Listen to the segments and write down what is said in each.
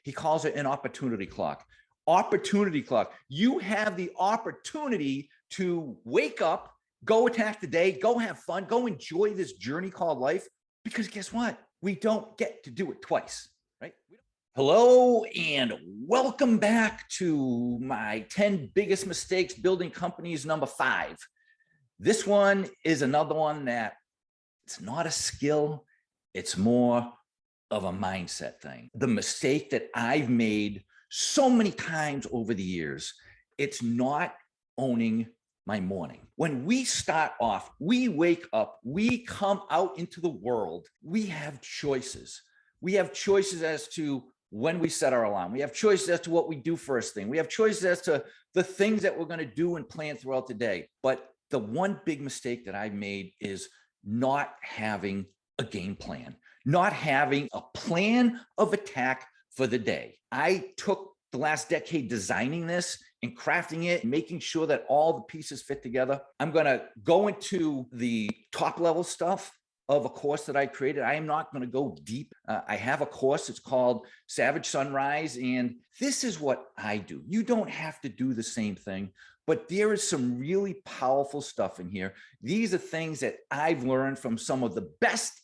He calls it an opportunity clock. Opportunity clock. You have the opportunity to wake up, go attack the day, go have fun, go enjoy this journey called life, because guess what? We don't get to do it twice, right? Hello and welcome back to my 10 biggest mistakes building companies number 5. This one is another one that it's not a skill, it's more of a mindset thing. The mistake that I've made so many times over the years, it's not owning my morning. When we start off, we wake up, we come out into the world, we have choices. We have choices as to when we set our alarm. We have choices as to what we do first thing. We have choices as to the things that we're going to do and plan throughout the day. But the one big mistake that I've made is not having a game plan, not having a plan of attack for the day. I took the last decade designing this and crafting it, making sure that all the pieces fit together. I'm going to go into the top level stuff of a course that I created. I am not going to go deep. I have a course. It's called Savage Sunrise. And this is what I do. You don't have to do the same thing, but there is some really powerful stuff in here. These are things that I've learned from some of the best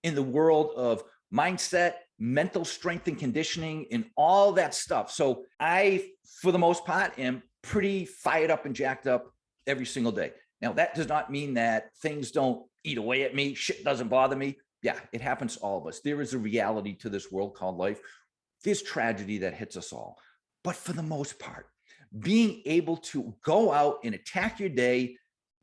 in the world of mindset, mental strength and conditioning, and all that stuff. So I, for the most part, am pretty fired up and jacked up every single day. Now, that does not mean that things don't eat away at me. Shit doesn't bother me. Yeah, it happens to all of us. There is a reality to this world called life. There's tragedy that hits us all. But for the most part, being able to go out and attack your day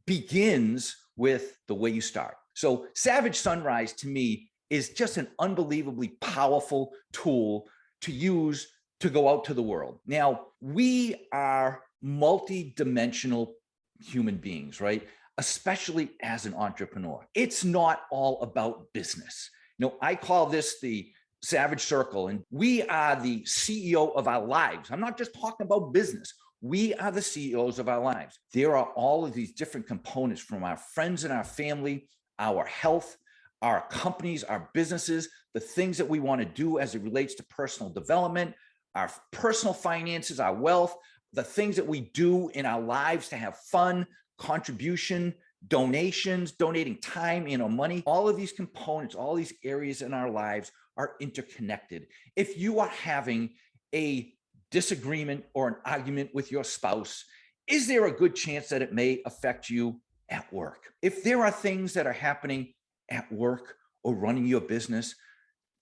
begins with the way you start. So Savage Sunrise, to me, is just an unbelievably powerful tool to use to go out to the world. Now, we are multi-dimensional human beings, right? Especially as an entrepreneur. It's not all about business. You know, I call this the Savage Circle, and we are the CEO of our lives. I'm not just talking about business. We are the CEOs of our lives. There are all of these different components, from our friends and our family, our health, our companies, our businesses, the things that we want to do as it relates to personal development, our personal finances, our wealth, the things that we do in our lives to have fun, contribution, donations, donating time, money. All of these components, all these areas in our lives are interconnected. If you are having a disagreement or an argument with your spouse, is there a good chance that it may affect you at work? If there are things that are happening at work or running your business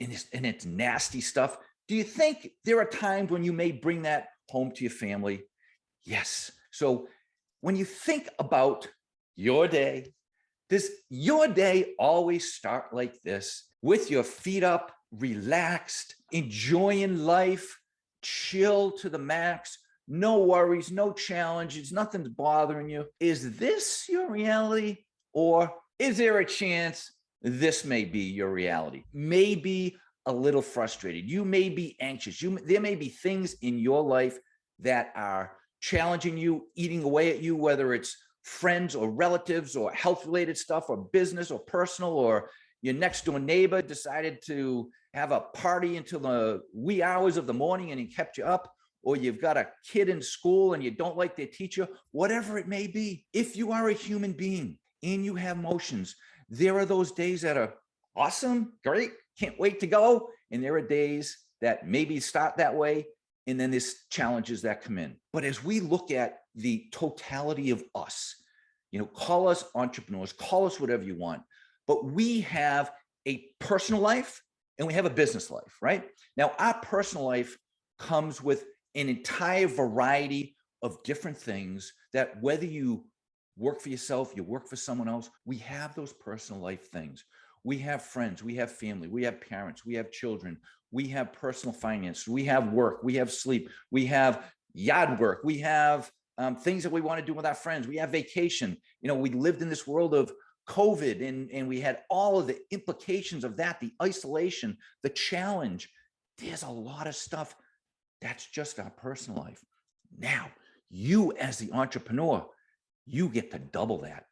and it's nasty stuff, do you think there are times when you may bring that home to your family? Yes. So when you think about your day, does your day always start like this, with your feet up, relaxed, enjoying life, chill to the max, no worries, no challenges, nothing's bothering you? Is this your reality, or is there a chance this may be your reality? Maybe a little frustrated. You may be anxious. There may be things in your life that are challenging you, eating away at you, whether it's friends or relatives or health-related stuff or business or personal, or your next door neighbor decided to have a party until the wee hours of the morning and he kept you up, or you've got a kid in school and you don't like their teacher, whatever it may be. If you are a human being and you have emotions, there are those days that are awesome, great, can't wait to go. And there are days that maybe start that way, and then there's challenges that come in. But as we look at the totality of us, call us entrepreneurs, call us whatever you want, but we have a personal life and we have a business life, right? Now, our personal life comes with an entire variety of different things that, whether you work for yourself, you work for someone else, we have those personal life things. We have friends, we have family, we have parents, we have children, we have personal finance, we have work, we have sleep, we have yard work, we have things that we want to do with our friends, we have vacation. We lived in this world of COVID and we had all of the implications of that, the isolation, the challenge. There's a lot of stuff that's just our personal life. Now, you as the entrepreneur, you get to double that.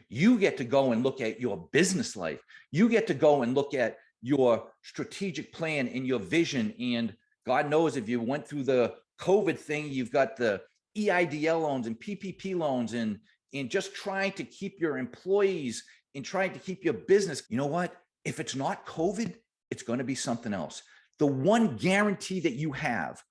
You get to go and look at your business life. You get to go and look at your strategic plan and your vision. And God knows if you went through the COVID thing, you've got the EIDL loans and PPP loans and just trying to keep your employees and trying to keep your business. You know what? If it's not COVID, it's going to be something else. The one guarantee that you have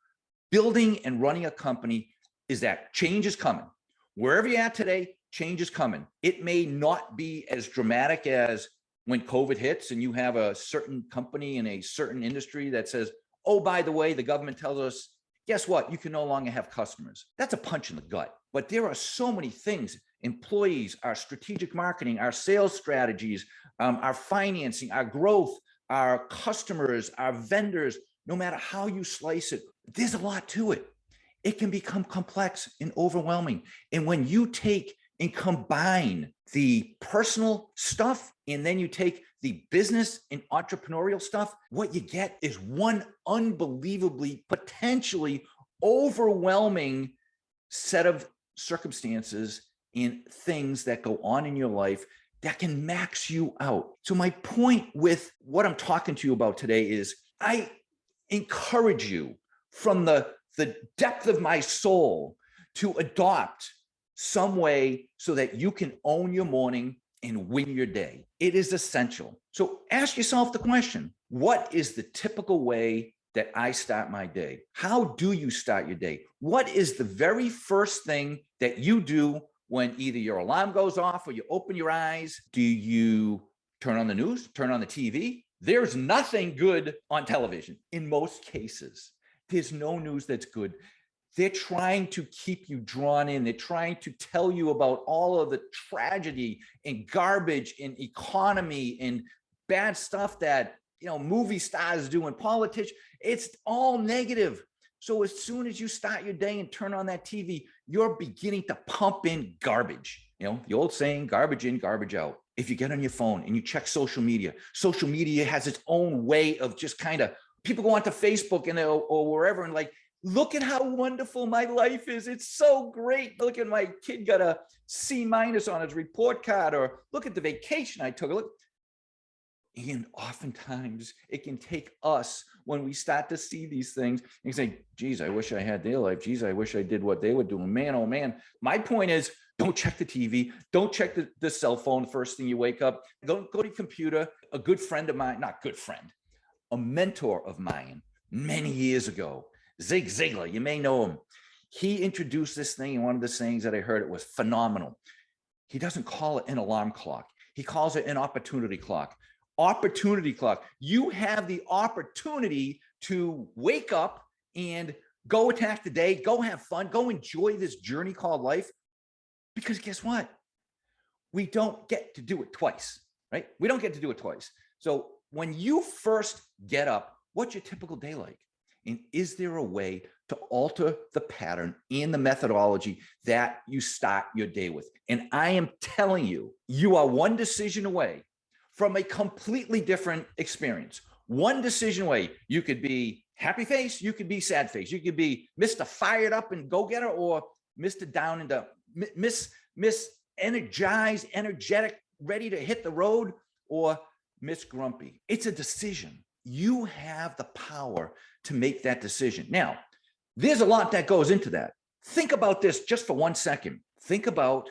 building and running a company is that change is coming. Wherever you're at today, change is coming. It may not be as dramatic as when COVID hits and you have a certain company in a certain industry that says, oh, by the way, the government tells us, guess what? You can no longer have customers. That's a punch in the gut. But there are so many things, employees, our strategic marketing, our sales strategies, our financing, our growth, our customers, our vendors, no matter how you slice it, there's a lot to it. It can become complex and overwhelming. And when you take and combine the personal stuff and then you take the business and entrepreneurial stuff, what you get is one unbelievably, potentially overwhelming set of circumstances and things that go on in your life that can max you out. So my point with what I'm talking to you about today is I encourage you from the depth of my soul to adopt some way so that you can own your morning and win your day. It is essential. So ask yourself the question, what is the typical way that I start my day? How do you start your day? What is the very first thing that you do when either your alarm goes off or you open your eyes? Do you turn on the news, turn on the TV? There's nothing good on television in most cases. There's no news that's good. They're trying to keep you drawn in. They're trying to tell you about all of the tragedy and garbage and economy and bad stuff that, movie stars do and politicians. It's all negative. So as soon as you start your day and turn on that TV, you're beginning to pump in garbage. The old saying, garbage in, garbage out. If you get on your phone and you check social media has its own way of just kind of, people go onto Facebook and or wherever and like, look at how wonderful my life is. It's so great. Look at my kid got a C- on his report card, or look at the vacation I took. Look. And oftentimes it can take us when we start to see these things and say, geez, I wish I had their life. Geez, I wish I did what they were doing. Man, oh man. My point is, don't check the TV. Don't check the cell phone first thing you wake up. Don't go to your computer. A good friend of mine, not good friend, a mentor of mine many years ago, Zig Ziglar, you may know him. He introduced this thing, and one of the sayings that I heard, it was phenomenal. He doesn't call it an alarm clock. He calls it an opportunity clock. Opportunity clock. You have the opportunity to wake up and go attack the day, go have fun, go enjoy this journey called life. Because guess what? We don't get to do it twice, right? We don't get to do it twice. So when you first get up, what's your typical day like? And is there a way to alter the pattern and the methodology that you start your day with? And I am telling you, you are one decision away from a completely different experience. One decision away. You could be happy face, you could be sad face, you could be Mr. Fired Up and Go-Getter, or Mr. Down and Miss Energized, energetic, ready to hit the road, or Miss Grumpy. It's a decision. You have the power to make that decision. Now, there's a lot that goes into that. Think about this just for 1 second. Think about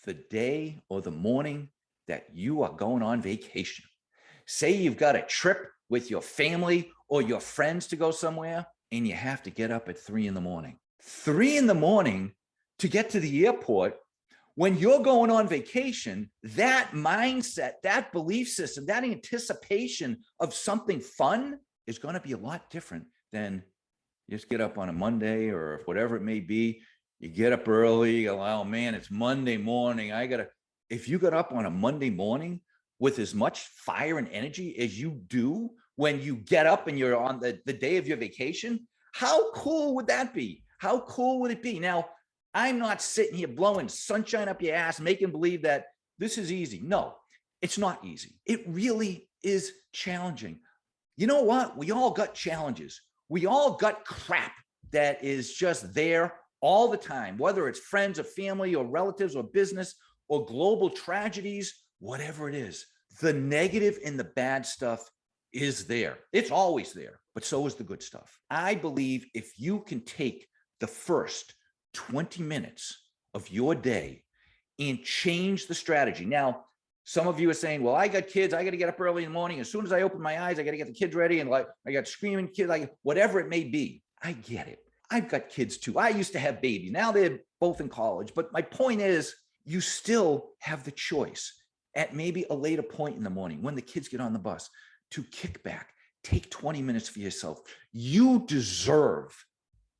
the day or the morning that you are going on vacation. Say you've got a trip with your family or your friends to go somewhere, and you have to get up at 3 a.m. 3 a.m. to get to the airport. When you're going on vacation, that mindset, that belief system, that anticipation of something fun is going to be a lot different than just get up on a Monday or whatever it may be. You get up early, you go, oh man, it's Monday morning. If you got up on a Monday morning with as much fire and energy as you do when you get up and you're on the day of your vacation, how cool would that be? How cool would it be? Now, I'm not sitting here blowing sunshine up your ass, making believe that this is easy. No, it's not easy. It really is challenging. You know what? We all got challenges. We all got crap that is just there all the time, whether it's friends or family or relatives or business or global tragedies, whatever it is. The negative and the bad stuff is there. It's always there, but so is the good stuff. I believe if you can take the first 20 minutes of your day and change the strategy. Now, some of you are saying, well, I got kids. I got to get up early in the morning. As soon as I open my eyes, I got to get the kids ready. And like, I got screaming kids, like whatever it may be. I get it. I've got kids too. I used to have babies. Now they're both in college. But my point is, you still have the choice at maybe a later point in the morning when the kids get on the bus to kick back, take 20 minutes for yourself. You deserve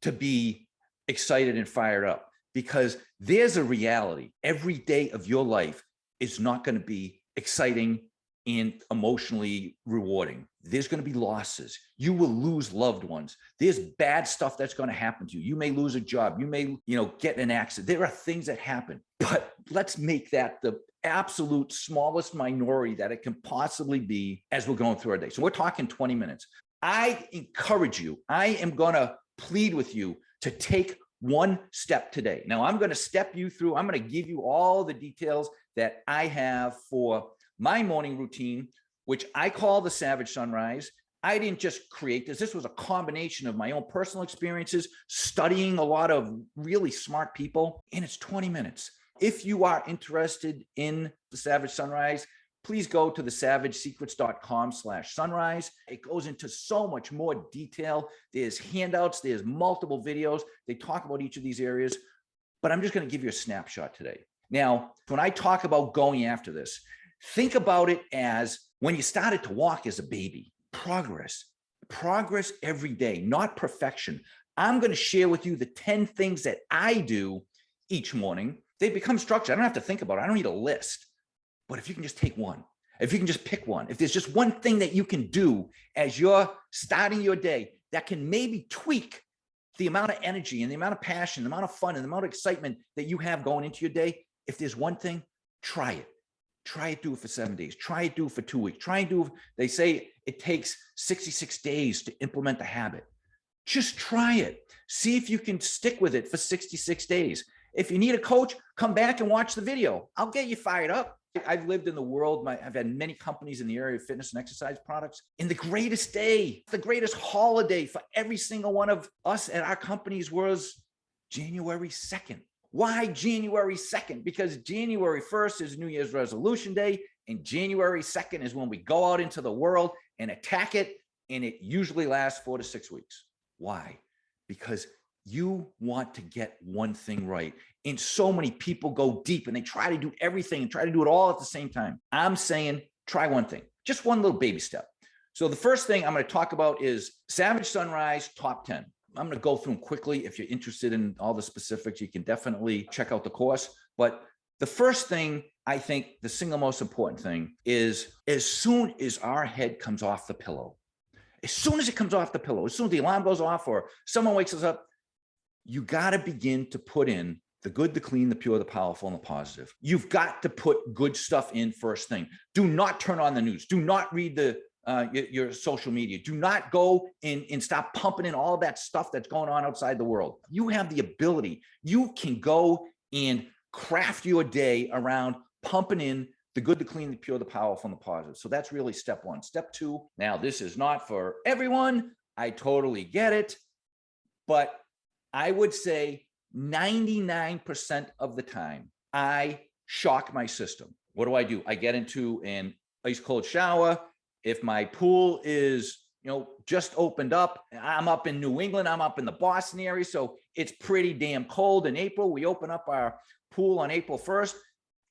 to be excited and fired up because there's a reality. Every day of your life is not going to be exciting and emotionally rewarding. There's going to be losses. You will lose loved ones. There's bad stuff that's going to happen to you. You may lose a job. You may, get in an accident. There are things that happen, but let's make that the absolute smallest minority that it can possibly be as we're going through our day. So we're talking 20 minutes. I encourage you. I am going to plead with you to take one step today. Now I'm going to step you through. I'm going to give you all the details that I have for my morning routine, which I call the Savage Sunrise. I didn't just create this. This was a combination of my own personal experiences, studying a lot of really smart people, and it's 20 minutes. If you are interested in the Savage Sunrise, please go to theSavageSecrets.com/sunrise. It goes into so much more detail. There's handouts, there's multiple videos. They talk about each of these areas, but I'm just going to give you a snapshot today. Now, when I talk about going after this, think about it as when you started to walk as a baby. Progress every day, not perfection. I'm going to share with you the 10 things that I do each morning. They become structured. I don't have to think about it. I don't need a list. But if you can just take one, if you can just pick one, if there's just one thing that you can do as you're starting your day that can maybe tweak the amount of energy and the amount of passion, the amount of fun and the amount of excitement that you have going into your day, if there's one thing, try it. Try it, do it for 7 days. Try it, do it for 2 weeks. Try and do it. They say it takes 66 days to implement the habit. Just try it. See if you can stick with it for 66 days. If you need a coach, come back and watch the video. I'll get you fired up. I've lived in the world. I've had many companies in the area of fitness and exercise products. And the greatest day, the greatest holiday for every single one of us at our companies was January 2nd. Why January 2nd? Because January 1st is New Year's resolution day, and January 2nd is when we go out into the world and attack it, and it usually lasts 4 to 6 weeks. Why? Because you want to get one thing right. And so many people go deep and they try to do everything and try to do it all at the same time. I'm saying try one thing, just one little baby step. So the first thing I'm going to talk about is Savage Sunrise Top 10. I'm going to go through them quickly. If you're interested in all the specifics, you can definitely check out the course. But the first thing, I think the single most important thing is as soon as our head comes off the pillow, as soon as it comes off the pillow, as soon as the alarm goes off or someone wakes us up, you got to begin to put in the good, the clean, the pure, the powerful, and the positive. You've got to put good stuff in first thing. Do not turn on the news. Do not read your social media. Do not go and stop pumping in all that stuff that's going on outside the world. You have the ability. You can go and craft your day around pumping in the good, the clean, the pure, the powerful, and the positive. So that's really step one. Step two, now this is not for everyone. I totally get it. But I would say 99% of the time, I shock my system. What do? I get into an ice cold shower. If my pool is, just opened up, I'm up in New England, I'm up in the Boston area, so it's pretty damn cold in April. We open up our pool on April 1st.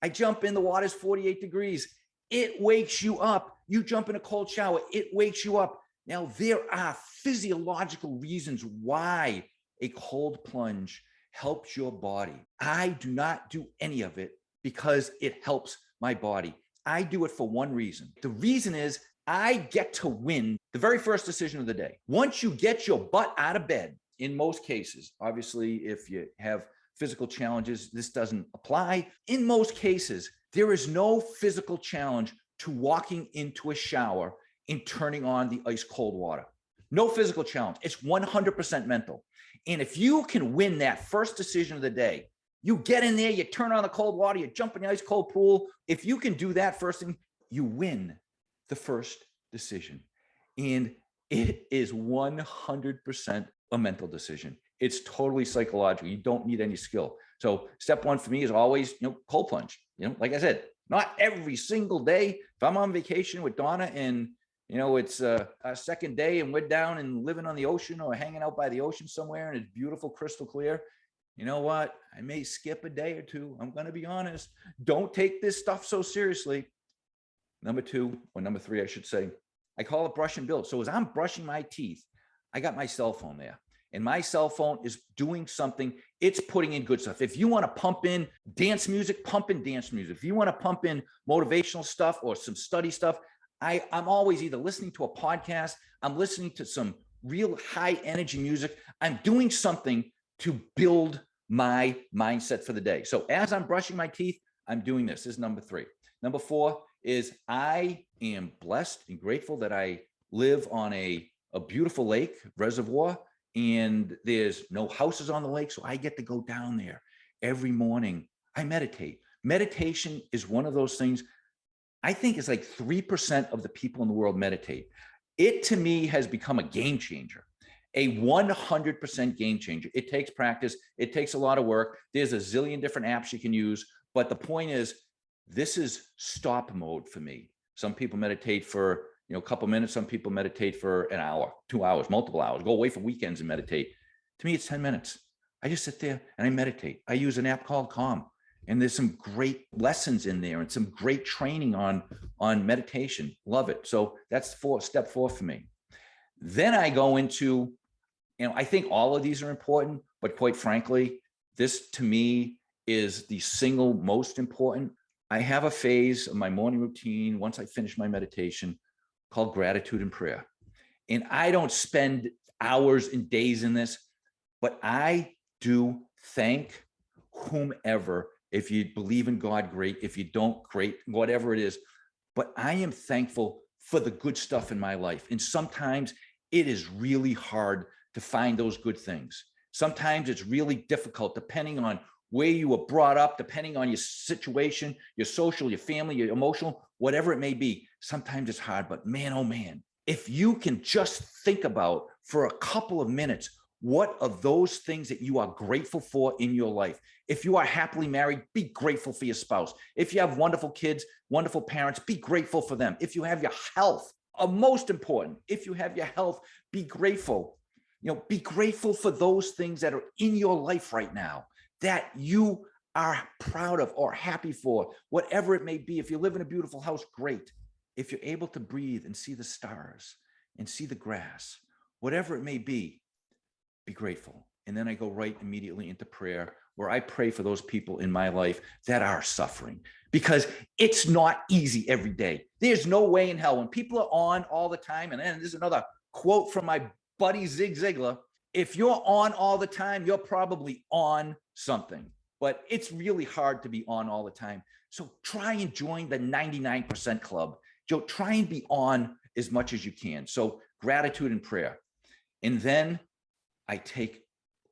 I jump in, the water's 48 degrees. It wakes you up. You jump in a cold shower, it wakes you up. Now, there are physiological reasons why a cold plunge helps your body. I do not do any of it because it helps my body. I do it for one reason. The reason is I get to win the very first decision of the day. Once you get your butt out of bed, in most cases, obviously, if you have physical challenges, this doesn't apply. In most cases, there is no physical challenge to walking into a shower and turning on the ice cold water. No physical challenge. It's 100% mental. And if you can win that first decision of the day, you get in there, you turn on the cold water, you jump in the ice cold pool. If you can do that first thing, you win the first decision. And it is 100% a mental decision. It's totally psychological. You don't need any skill. So step one for me is always, cold plunge. Like I said, not every single day. If I'm on vacation with Donna and, it's our second day and we're down and living on the ocean or hanging out by the ocean somewhere and it's beautiful, crystal clear, you know what? I may skip a day or two. I'm going to be honest. Don't take this stuff so seriously. Number two, or number three, I should say, I call it brush and build. So as I'm brushing my teeth, I got my cell phone there. And my cell phone is doing something. It's putting in good stuff. If you want to pump in dance music, pump in dance music. If you want to pump in motivational stuff or some study stuff, I'm always either listening to a podcast, I'm listening to some real high energy music. I'm doing something to build my mindset for the day. So as I'm brushing my teeth, I'm doing this. This is number three. Number four is I am blessed and grateful that I live on a beautiful lake reservoir, and there's no houses on the lake. So I get to go down there every morning. I meditate. Meditation is one of those things. I think it's like 3% of the people in the world meditate. It to me has become a game changer, a 100% game changer. It takes practice. It takes a lot of work. There's a zillion different apps you can use. But the point is, this is stop mode for me. Some people meditate for a couple minutes. Some people meditate for an hour, 2 hours, multiple hours, go away for weekends and meditate. To me, it's 10 minutes. I just sit there and I meditate. I use an app called Calm, and there's some great lessons in there and some great training on meditation. Love it. So that's step four for me. Then I go into, I think all of these are important, but quite frankly, this to me is the single most important. I have a phase of my morning routine once I finish my meditation called gratitude and prayer. And I don't spend hours and days in this, but I do thank whomever. If you believe in God, great. If you don't, great, whatever it is. But I am thankful for the good stuff in my life. And sometimes it is really hard to find those good things. Sometimes it's really difficult depending on where you were brought up, depending on your situation, your social, your family, your emotional, whatever it may be. Sometimes it's hard, but man, oh man, if you can just think about for a couple of minutes, what are those things that you are grateful for in your life? If you are happily married, be grateful for your spouse. If you have wonderful kids, wonderful parents, be grateful for them. If you have your health, most important, if you have your health, be grateful. Be grateful for those things that are in your life right now that you are proud of or happy for, whatever it may be. If you live in a beautiful house, great. If you're able to breathe and see the stars and see the grass, whatever it may be grateful. And then I go right immediately into prayer, where I pray for those people in my life that are suffering, because it's not easy every day. There's no way in hell when people are on all the time. And then there's another quote from my buddy Zig Ziglar. If you're on all the time, you're probably on something, but it's really hard to be on all the time. So try and join the 99% club. Try and be on as much as you can. So gratitude and prayer. And then I take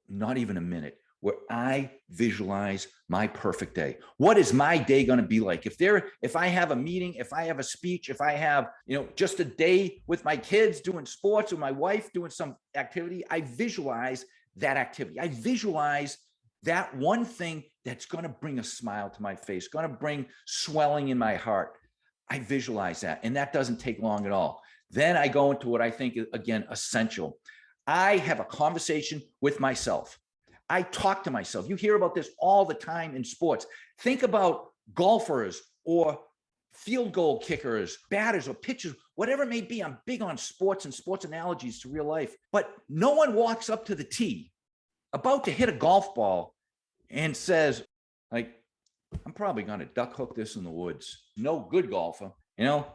not even a minute where I visualize my perfect day. What is my day going to be like? If I have a meeting, if I have a speech, if I have, just a day with my kids doing sports, or my wife doing some activity, I visualize that activity. I visualize that one thing that's going to bring a smile to my face, going to bring swelling in my heart. I visualize that, and that doesn't take long at all. Then I go into what I think is, again, essential. I have a conversation with myself. I talk to myself. You hear about this all the time in sports. Think about golfers or field goal kickers, batters or pitchers, whatever it may be. I'm big on sports and sports analogies to real life, but no one walks up to the tee about to hit a golf ball and says, like, I'm probably going to duck hook this in the woods. No good golfer,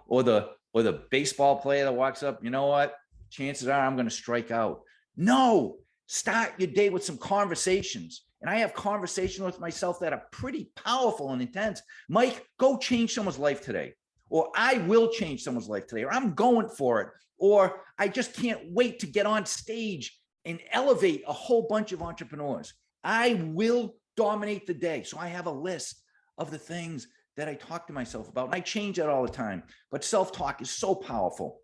or the baseball player that walks up, you know what? Chances are I'm going to strike out. No, start your day with some conversations. And I have conversations with myself that are pretty powerful and intense. Mike, go change someone's life today. Or I will change someone's life today. Or I'm going for it. Or I just can't wait to get on stage and elevate a whole bunch of entrepreneurs. I will dominate the day. So I have a list of the things that I talk to myself about. And I change that all the time. But self-talk is so powerful.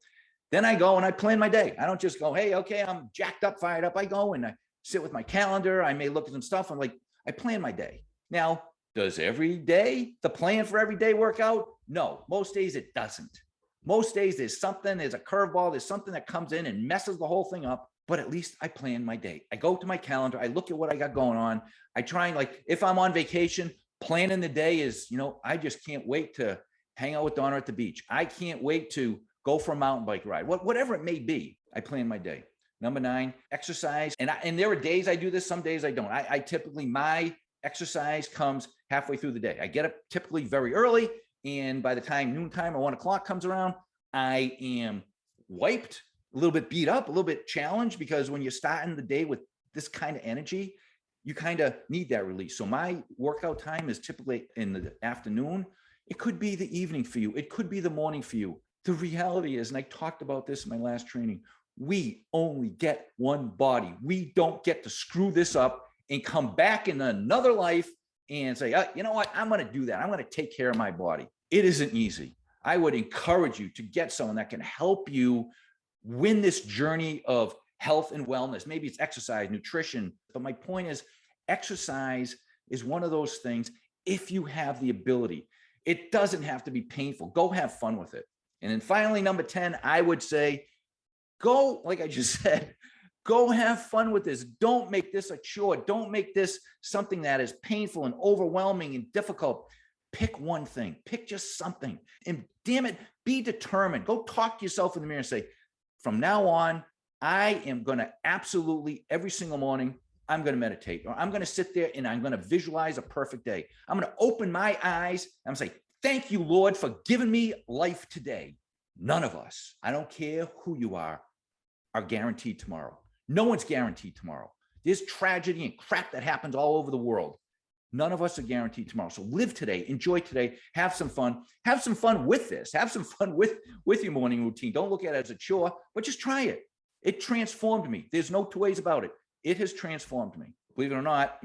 Then I go and I plan my day. I don't just go, hey, okay, I'm jacked up, fired up. I go and I sit with my calendar. I may look at some stuff. I'm like, I plan my day. Now, does every day, the plan for every day work out? No, most days it doesn't. Most days there's a curveball, there's something that comes in and messes the whole thing up. But at least I plan my day. I go to my calendar, I look at what I got going on. I try and, like, if I'm on vacation, planning the day is, I just can't wait to hang out with Donna at the beach. I can't wait to go for a mountain bike ride, whatever it may be. I plan my day. Number 9, exercise. And there are days I do this, some days I don't. I typically, my exercise comes halfway through the day. I get up typically very early, and by the time noontime or 1 o'clock comes around, I am wiped, a little bit beat up, a little bit challenged, because when you're starting the day with this kind of energy, you kind of need that release. So my workout time is typically in the afternoon. It could be the evening for you. It could be the morning for you. The reality is, and I talked about this in my last training, we only get one body. We don't get to screw this up and come back in another life and say, you know what, I'm going to do that. I'm going to take care of my body. It isn't easy. I would encourage you to get someone that can help you win this journey of health and wellness. Maybe it's exercise, nutrition. But my point is, exercise is one of those things, if you have the ability. It doesn't have to be painful. Go have fun with it. And then finally, number 10, I would say, go, like I just said, go have fun with this. Don't make this a chore. Don't make this something that is painful and overwhelming and difficult. Pick one thing. Pick just something. And damn it, be determined. Go talk to yourself in the mirror and say, from now on, I am going to absolutely, every single morning, I'm going to meditate, or I'm going to sit there and I'm going to visualize a perfect day. I'm going to open my eyes and I'm going to say, thank you, Lord, for giving me life today. None of us, I don't care who you are guaranteed tomorrow. No one's guaranteed tomorrow. There's tragedy and crap that happens all over the world. None of us are guaranteed tomorrow. So live today, enjoy today, have some fun with this, have some fun with your morning routine. Don't look at it as a chore, but just try it. It transformed me. There's no two ways about it. It has transformed me. Believe it or not,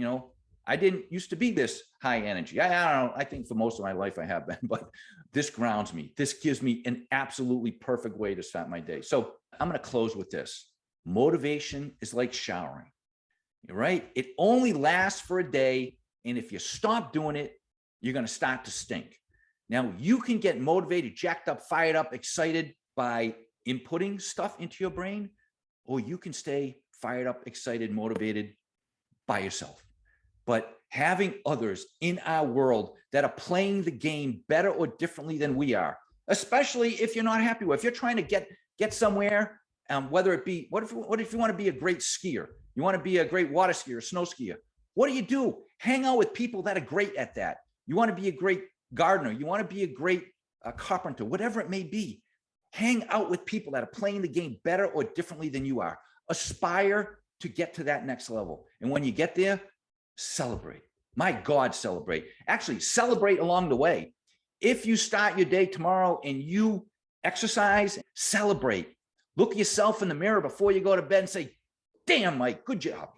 I didn't used to be this high energy. I don't know. I think for most of my life I have been, but this grounds me. This gives me an absolutely perfect way to start my day. So I'm going to close with this. Motivation is like showering, right? It only lasts for a day. And if you stop doing it, you're going to start to stink. Now, you can get motivated, jacked up, fired up, excited by inputting stuff into your brain, or you can stay fired up, excited, motivated by yourself. But having others in our world that are playing the game better or differently than we are, especially if you're not happy with, if you're trying to get somewhere, whether it be, what if you want to be a great skier? You want to be a great water skier, snow skier. What do? Hang out with people that are great at that. You want to be a great gardener. You want to be a great carpenter, whatever it may be. Hang out with people that are playing the game better or differently than you are. Aspire to get to that next level. And when you get there, celebrate. My God, celebrate. Actually, celebrate along the way. If you start your day tomorrow and you exercise, celebrate. Look yourself in the mirror before you go to bed and say, damn, Mike, good job.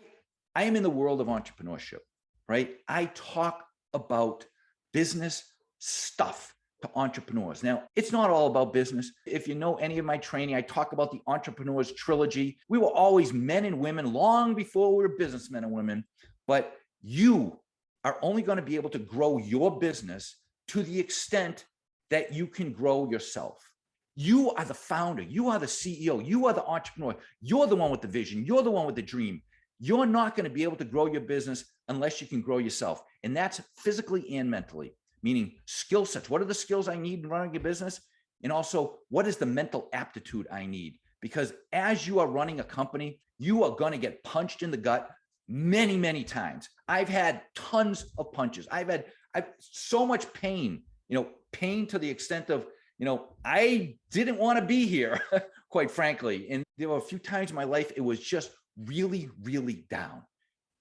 I am in the world of entrepreneurship, right? I talk about business stuff to entrepreneurs. Now, it's not all about business. If you know any of my training, I talk about the entrepreneurs trilogy. We were always men and women long before we were businessmen and women, but you are only going to be able to grow your business to the extent that you can grow yourself. You are the founder. You are the CEO. You are the entrepreneur. You're the one with the vision. You're the one with the dream. You're not going to be able to grow your business unless you can grow yourself. And that's physically and mentally, meaning skill sets. What are the skills I need in running a business? And also, what is the mental aptitude I need? Because as you are running a company, you are going to get punched in the gut many, many times. I've had tons of punches. I've so much pain, pain to the extent of, I didn't want to be here, quite frankly. And there were a few times in my life, it was just really, really down.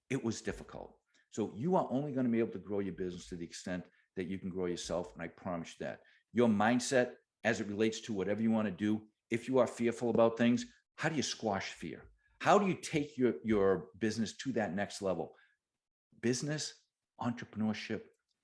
It was difficult. So you are only going to be able to grow your business to the extent that you can grow yourself. And I promise you that. Your mindset as it relates to whatever you want to do, if you are fearful about things, how do you squash fear? How do you take your business to that next level? Business, entrepreneurship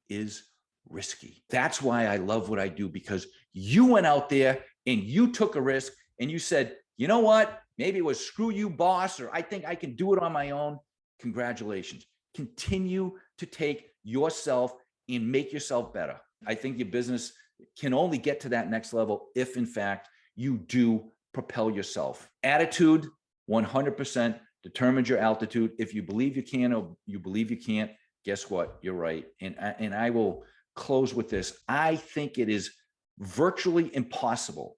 is risky. That's why I love what I do, because you went out there and you took a risk and you said, you know what, maybe it was screw you, boss, or I think I can do it on my own, congratulations. Continue to take yourself and make yourself better. I think your business can only get to that next level if, in fact, you do propel yourself. Attitude, 100% determines your altitude. If you believe you can or you believe you can't, guess what? You're right. And I will close with this. I think it is virtually impossible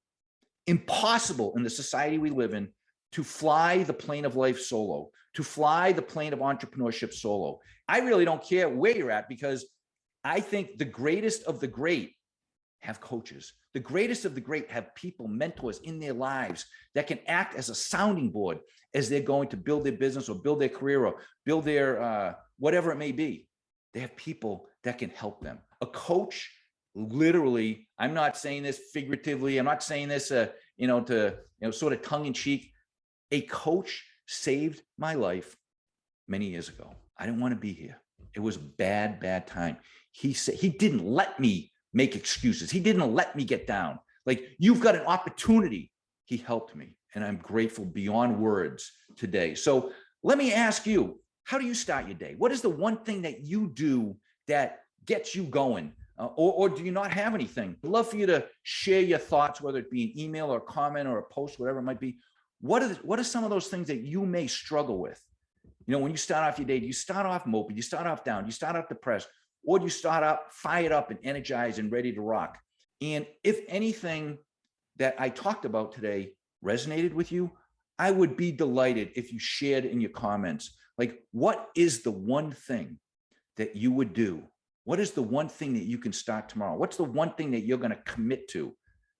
in the society we live in to fly the plane of life solo, to fly the plane of entrepreneurship solo. I really don't care where you're at, because I think the greatest of the great have coaches. The greatest of the great have people, mentors in their lives that can act as a sounding board as they're going to build their business or build their career or build their whatever it may be. They have people that can help them. A coach, literally, I'm not saying this figuratively. I'm not saying this, to sort of tongue in cheek. A coach saved my life many years ago. I didn't want to be here. It was a bad time. He said he didn't let me make excuses. He didn't let me get down. Like, you've got an opportunity. He helped me, and I'm grateful beyond words today. So let me ask you, how do you start your day? What is the one thing that you do that gets you going? Or do you not have anything? I'd love for you to share your thoughts, whether it be an email or a comment or a post, whatever it might be. What are some of those things that you may struggle with? When you start off your day, do you start off mopey? Do you start off down? Do you start off depressed? Or do you start out fired up and energized and ready to rock? And if anything that I talked about today resonated with you, I would be delighted if you shared in your comments. Like, what is the one thing that you would do? What is the one thing that you can start tomorrow? What's the one thing that you're going to commit to?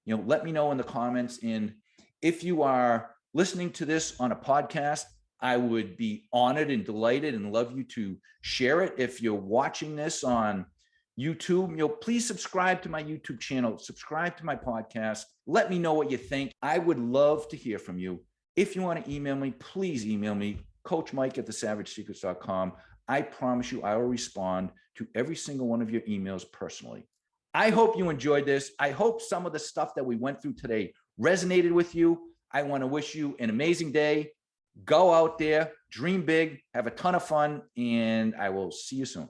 Let me know in the comments. And if you are listening to this on a podcast, I would be honored and delighted and love you to share it. If you're watching this on YouTube, please subscribe to my YouTube channel, subscribe to my podcast. Let me know what you think. I would love to hear from you. If you want to email me, please email me, coachmike@thesavagesecrets.com. I promise you I will respond to every single one of your emails personally. I hope you enjoyed this. I hope some of the stuff that we went through today resonated with you. I want to wish you an amazing day. Go out there, dream big, have a ton of fun, and I will see you soon.